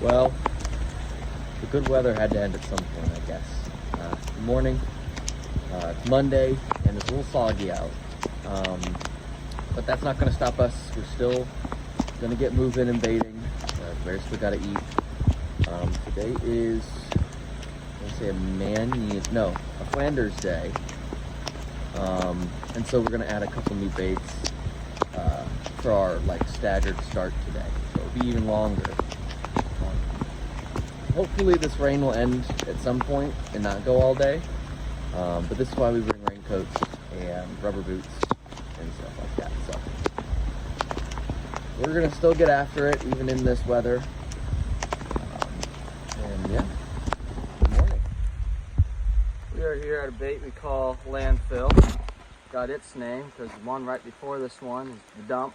Well, the good weather had to end at some point, I guess. Good morning. It's Monday, and it's a little soggy out. But that's not going to stop us. We're still going to get moving and baiting. Bears still got to eat. Today is, let's say, a Flanders Day. And so we're going to add a couple new baits for our staggered start today. So it'll be even longer. Hopefully this rain will end at some point and not go all day. But this is why we bring raincoats and rubber boots and stuff like that. So we're gonna still get after it even in this weather. And yeah, good morning. We are here at a bait we call landfill. Got its name because the one right before this one is the dump.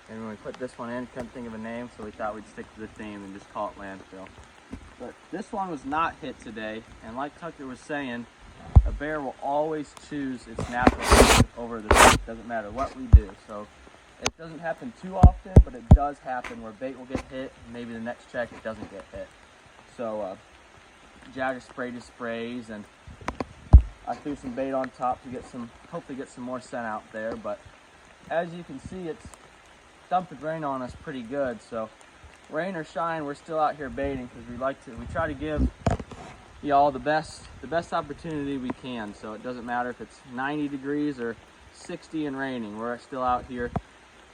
And when we put this one in, couldn't think of a name, so we thought we'd stick to the theme and just call it landfill. But this one was not hit today, and like Tucker was saying, a bear will always choose its natural food over the bait. Doesn't matter what we do. So it doesn't happen too often, but it does happen where bait will get hit, and maybe the next check it doesn't get hit. So Jagger sprayed his sprays, and I threw some bait on top to hopefully get some more scent out there. But as you can see, it's dumping rain on us pretty good. So rain or shine, we're still out here baiting because we try to give y'all the best opportunity we can. So it doesn't matter if it's 90 degrees or 60 and raining, we're still out here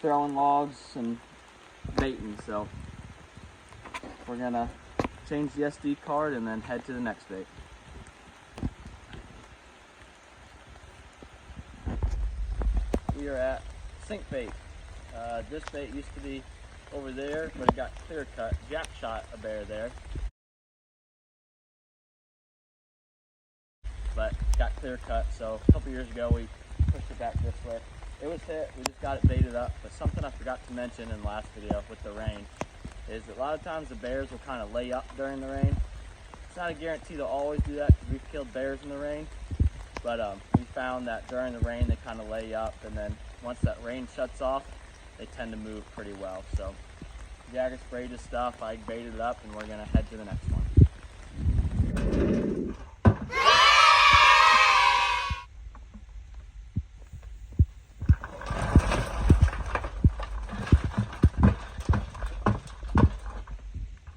throwing logs and baiting. So we're gonna change the SD card and then head to the next bait. We are at sink bait. This bait used to be over there, but it got clear cut. Jack shot a bear there, but got clear cut. So a couple years ago we pushed it back this way. It was hit, we just got it baited up. But something I forgot to mention in the last video with the rain is that a lot of times the bears will kind of lay up during the rain. It's not a guarantee they'll always do that because we've killed bears in the rain, but we found that during the rain they kind of lay up, and then once that rain shuts off, they tend to move pretty well. So Jagger sprayed his stuff, I baited it up, and we're gonna head to the next one.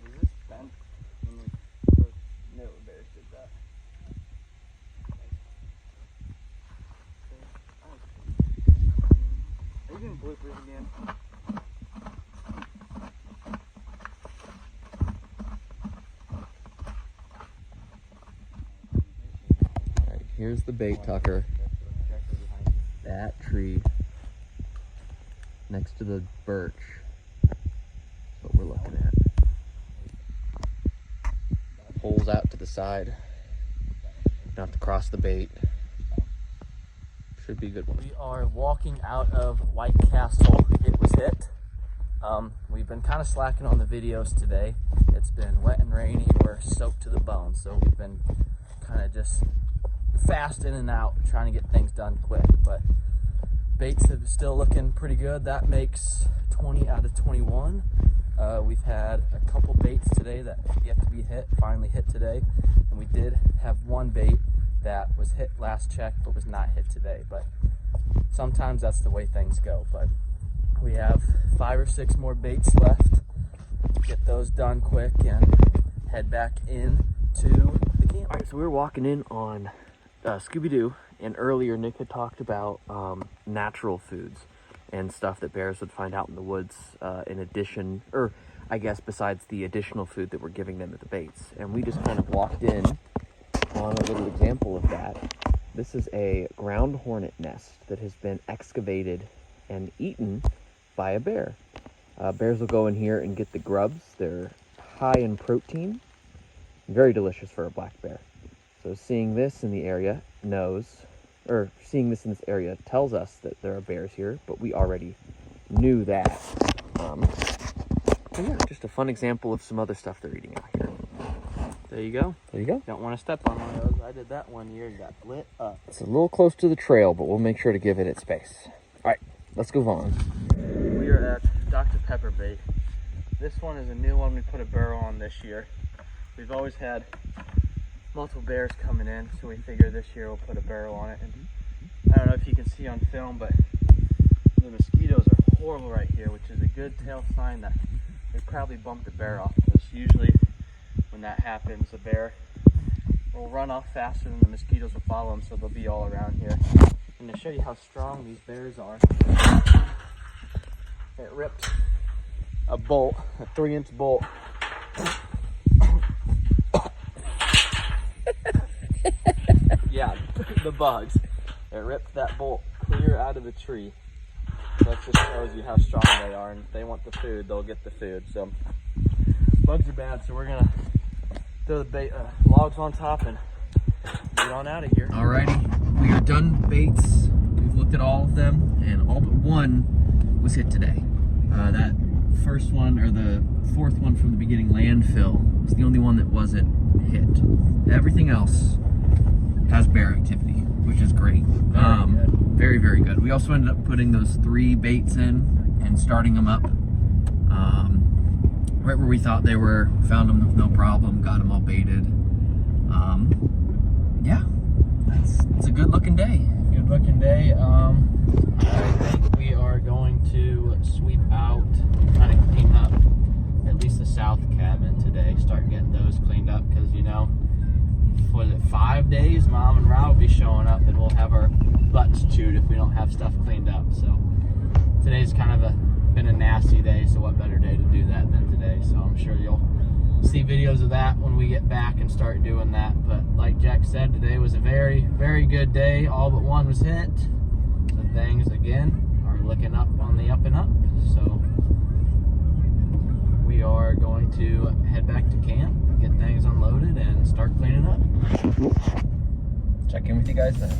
Is this bent? No, bears did that. Are you doing bloopers again? Alright, here's the bait, Tucker. That tree next to the birch. That's what we're looking at. Holes out to the side. Don't have to cross the bait. Should be a good one. We are walking out of White Castle. It was hit. We've been kind of slacking on the videos today. It's been wet and rainy. We're soaked to the bone, so we've been kind of just fast in and out, trying to get things done quick. But baits are still looking pretty good. That makes 20 out of 21. We've had a couple baits today that have yet to be hit, finally hit today. And we did have one bait that was hit last check but was not hit today. But sometimes that's the way things go. But we have 5 or 6 more baits left. Get those done quick and head back in to the camp. All right, so we were walking in on Scooby-Doo, and earlier Nick had talked about natural foods and stuff that bears would find out in the woods in addition, or I guess besides the additional food that we're giving them at the baits. And we just kind of walked in on a little example of that. This is a ground hornet nest that has been excavated and eaten by a bear. Bears will go in here and get the grubs. They're high in protein, very delicious for a black bear. So seeing this in the area tells us that there are bears here, but we already knew that. So yeah, just a fun example of some other stuff they're eating out here. There you go. There you go. Don't want to step on one of those. I did that one year and got lit up. It's a little close to the trail, but we'll make sure to give it its space. All right, let's go on. We are at Dr. Pepper Bait. This one is a new one we put a burrow on this year. We've always had multiple bears coming in, so we figure this year we'll put a burrow on it. And I don't know if you can see on film, but the mosquitoes are horrible right here, which is a good tail sign that they probably bumped the bear off. Because usually when that happens, the bear will run off faster than the mosquitoes will follow them, so they'll be all around here. And to show you how strong these bears are, it ripped a bolt, a 3-inch bolt. Yeah, the bugs. It ripped that bolt clear out of the tree. So that just shows you how strong they are, and if they want the food, they'll get the food. So bugs are bad, so we're gonna throw the logs on top and get on out of here. Alrighty, we are done baits. We've looked at all of them, and all but one was hit today. That first one, or the fourth one from the beginning, landfill, was the only one that wasn't hit. Everything else has bear activity, which is great. Very, very good. We also ended up putting those 3 baits in and starting them up right where we thought they were. Found them with no problem, got them all baited. Yeah, it's a good looking day. Good looking day. I think we are going to sweep out, try to clean up at least the south cabin today. Start getting those cleaned up, because you know, was it 5 days? Mom and Rob will be showing up, and we'll have our butts chewed if we don't have stuff cleaned up. So today's kind of been a nasty day. So what better day to do that than today? So I'm sure you'll see videos of that when we get back and start doing that. But like Jack said, today was a very, very good day. All but one was hit. So things again are looking up on the up and up. So we are going to head back to camp, get things unloaded, and start cleaning up. Check in with you guys then.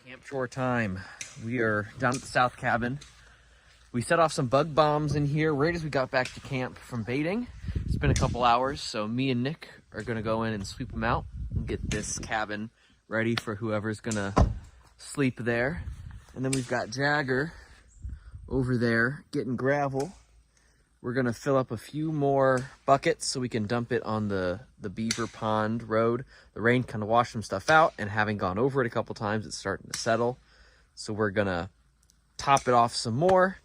Camp chore time. We are down at the south cabin. We set off some bug bombs in here right as we got back to camp from baiting. It's been a couple hours, so me and Nick are gonna go in and sweep them out and get this cabin ready for whoever's gonna sleep there. And then we've got Jagger over there getting gravel. We're gonna fill up a few more buckets so we can dump it on the beaver pond road. The rain kind of washed some stuff out, and having gone over it a couple times, it's starting to settle. So we're gonna top it off some more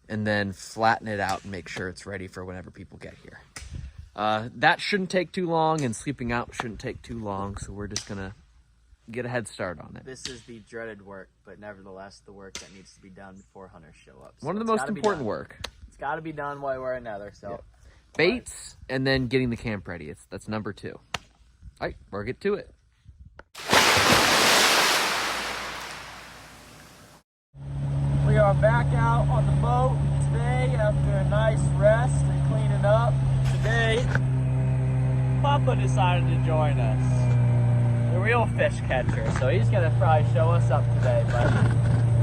and then flatten it out and make sure it's ready for whenever people get here. That shouldn't take too long, and sleeping out shouldn't take too long, so we're just gonna get a head start on it. This is the dreaded work, but nevertheless the work that needs to be done before hunters show up. So one of the most important work. It's got to be done one way or another. So yeah. Baits and then getting the camp ready. That's number 2. All right, we'll get to it. We are back out on the boat today after a nice rest and cleaning up. Today, Papa decided to join us. The real fish catcher, so he's gonna probably show us up today, but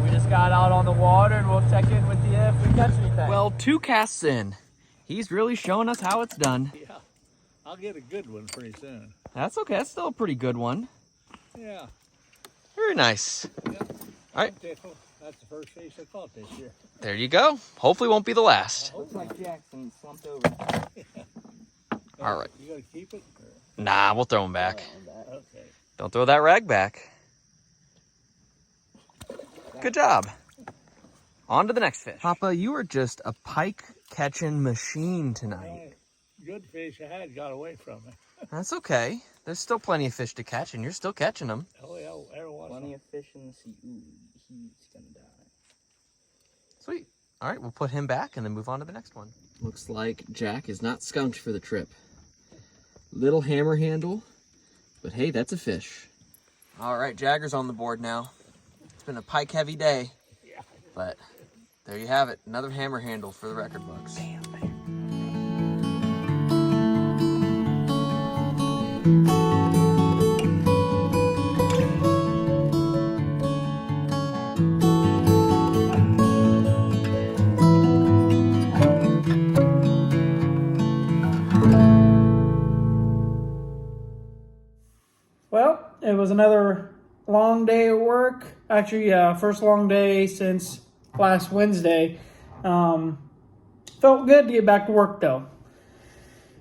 we We just got out on the water and we'll check in with you if we catch anything. Well, 2 casts in. He's really showing us how it's done. Yeah, I'll get a good one pretty soon. That's okay. That's still a pretty good one. Yeah. Very nice. Yep. All right. That's the first fish I caught this year. There you go. Hopefully won't be the last. Looks like Jackson slumped over. All right. You gonna keep it? Or? Nah, we'll throw him back. Okay. Don't throw that rag back. Good job. On to the next fish. Papa, you are just a pike catching machine tonight. Good fish I had got away from me. That's okay. There's still plenty of fish to catch, and you're still catching them. Oh yeah, there was Plenty of fish in the sea. Ooh, he's gonna die. Sweet. All right, we'll put him back and then move on to the next one. Looks like Jack is not skunked for the trip. Little hammer handle, but hey, that's a fish. All right, Jagger's on the board now. It's been a pike heavy day, but there you have it. Another hammer handle for the record books. Bam, bam. Well, it was another long day at work. Actually, first long day since last Wednesday. Felt good to get back to work though.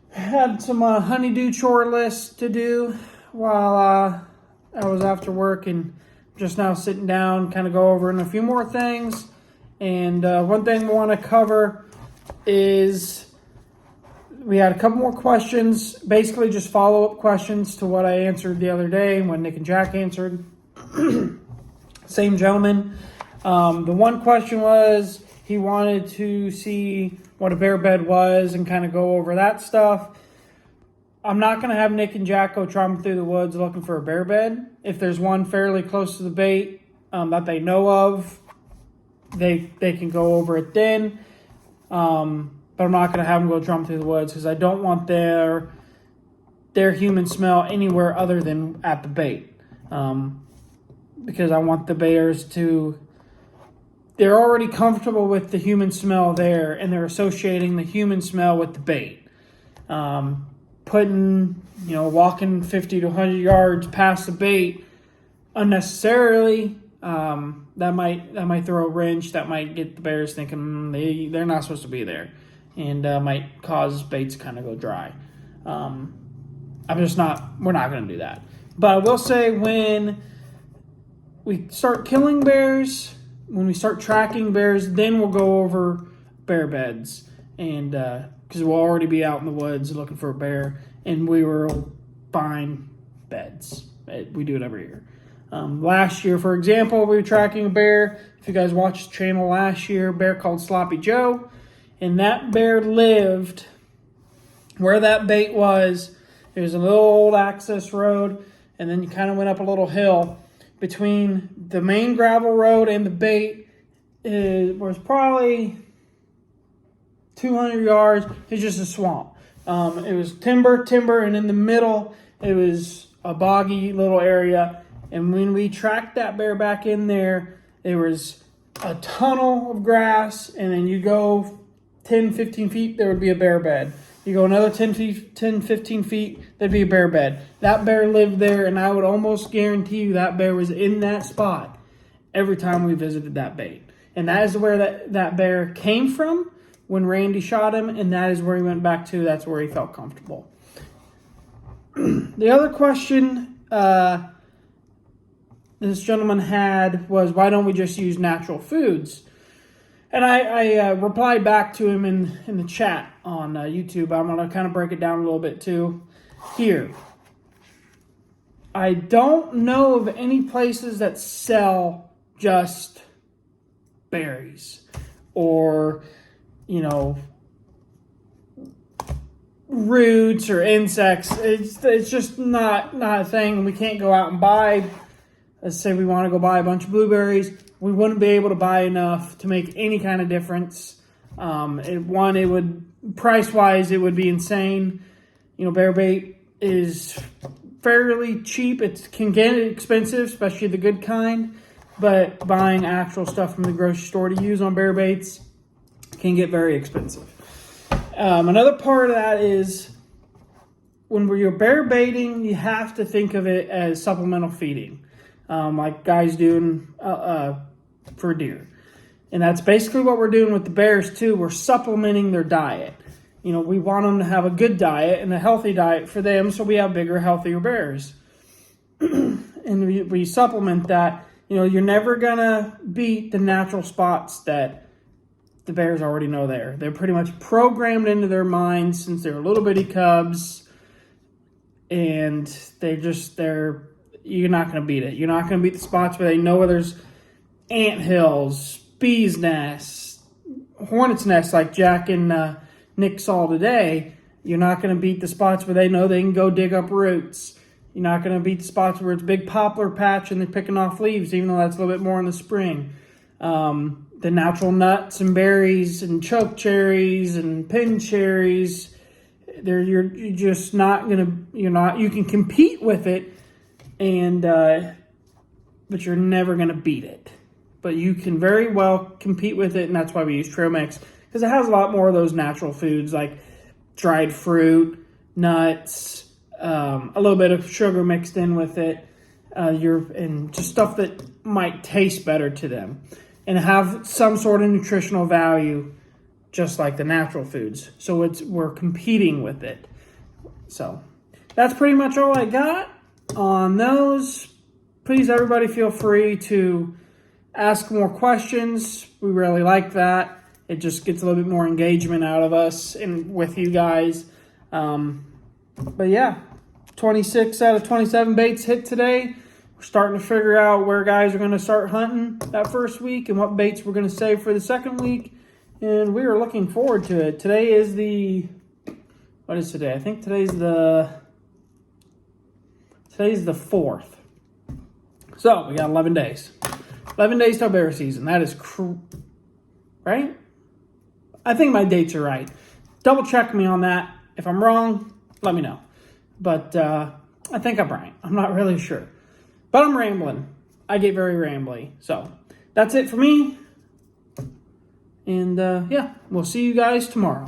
Had some honeydew chore lists to do while I was after work, and just now sitting down, kind of go over a few more things. And one thing we want to cover is we had a couple more questions, basically just follow-up questions to what I answered the other day when Nick and Jack answered. Same gentleman. The one question was he wanted to see what a bear bed was and kind of go over that stuff. I'm not going to have Nick and Jack go tromping through the woods looking for a bear bed. If there's one fairly close to the bait that they know of, they can go over it then. But I'm not going to have them go tromp through the woods because I don't want their human smell anywhere other than at the bait. Because I want the bears they're already comfortable with the human smell there, and they're associating the human smell with the bait. Walking 50 to 100 yards past the bait unnecessarily, that might throw a wrench. That might get the bears thinking they're not supposed to be there, and might cause baits to kind of go dry. We're not going to do that. But I will say when we start killing bears, when we start tracking bears, then we'll go over bear beds, and because we'll already be out in the woods looking for a bear, and we will find beds. We do it every year. Last year, for example, we were tracking a bear. If you guys watched the channel last year, a bear called Sloppy Joe, and that bear lived where that bait was. There was a little old access road, and then you kind of went up a little hill. Between the main gravel road and the bait, it was probably 200 yards. It's just a swamp. It was timber, and in the middle, it was a boggy little area. And when we tracked that bear back in there, there was a tunnel of grass, and then you go 10, 15 feet, there would be a bear bed. You go another 10, 15 feet, there'd be a bear bed. That bear lived there, and I would almost guarantee you that bear was in that spot every time we visited that bait. And that is where that bear came from when Randy shot him, and that is where he went back to. That's where he felt comfortable. The other question this gentleman had was, why don't we just use natural foods? And I replied back to him in the chat on YouTube. I'm going to kind of break it down a little bit too here. I don't know of any places that sell just berries or, roots or insects. It's just not a thing. We can't go out and buy. Let's say we want to go buy a bunch of blueberries. We wouldn't be able to buy enough to make any kind of difference. Price-wise, it would be insane. Bear bait is fairly cheap. It can get expensive, especially the good kind. but buying actual stuff from the grocery store to use on bear baits can get very expensive. Another part of that is when you're bear baiting, you have to think of it as supplemental feeding, like guys doing for deer. And that's basically what we're doing with the bears too. We're supplementing their diet. You know, we want them to have a good diet and a healthy diet for them, so we have bigger, healthier bears. And we supplement that. You know, you're never gonna beat the natural spots that the bears already know there. They're pretty much programmed into their minds since they're little bitty cubs, and you're not gonna beat it. You're not gonna beat the spots where they know where there's ant hills, bees nests, hornets nests like Jack and Nick saw today. You're not going to beat the spots where they know they can go dig up roots. You're not going to beat the spots where it's a big poplar patch and they're picking off leaves, even though that's a little bit more in the spring. The natural nuts and berries and choke cherries and pin cherries, you're just not going to, you can compete with it, and but you're never going to beat it. But you can very well compete with it, and that's why we use Trail Mix, because it has a lot more of those natural foods like dried fruit, nuts, a little bit of sugar mixed in with it, and just stuff that might taste better to them and have some sort of nutritional value, just like the natural foods. So we're competing with it. So that's pretty much all I got on those. Please, everybody, feel free to ask more questions. We really like that. It just gets a little bit more engagement out of us and with you guys. But yeah, 26 out of 27 baits hit today. We're starting to figure out where guys are going to start hunting that first week and what baits we're going to save for the second week. And we are looking forward to it. Today is what is today? I think today's the 4th. So we got 11 days. 11 days till bear season. That is right? I think my dates are right. Double check me on that. If I'm wrong, let me know. But I think I'm right. I'm not really sure. But I'm rambling. I get very rambly. So that's it for me. And yeah, we'll see you guys tomorrow.